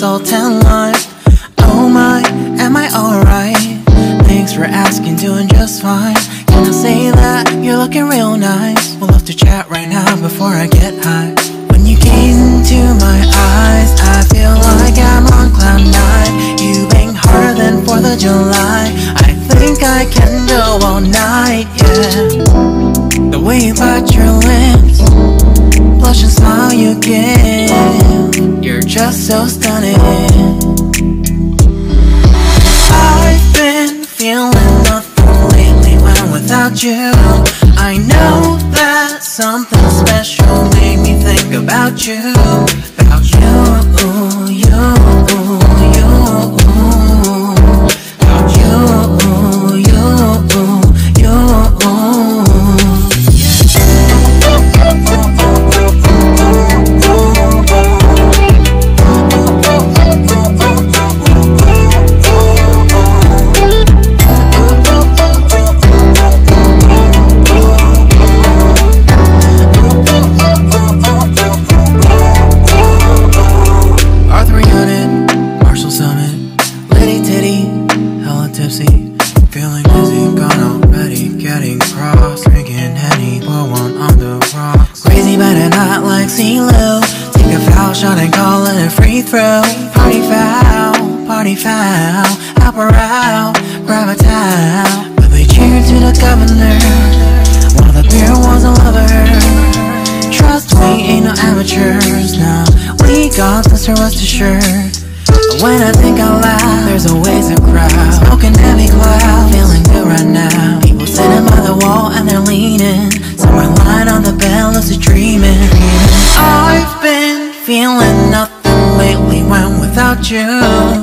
sultan life. Oh my, am I alright? Thanks for asking, doing just fine. Can I say that you're looking real nice? We'll have to chat right now before I get high. When you gaze into my eyes, I feel like I'm on cloud nine. You bang harder than 4th of July. I think I can go all night, yeah. The way you bite your lips, blush and smile you give, you're just so stunning. I've been feeling nothing lately when without you. I know that something special made me think about you. About you, you, you. About you, you, you. Feeling dizzy, gone already, getting cross. Drinking Henny, pour one on the rocks. Crazy but not like CeeLo. Take a foul shot and call it a free throw. Party foul, apparal, grab a towel. But we cheered to the governor, while the beer was a lover. Trust me, ain't no amateurs, now we got this, so rest assured. When I think out loud, there's always a crowd. Smoking heavy cloud, feeling good right now. People sitting by the wall and they're leaning. Somewhere lying on the bed, lucid dreaming. I've been feeling nothing lately when without you.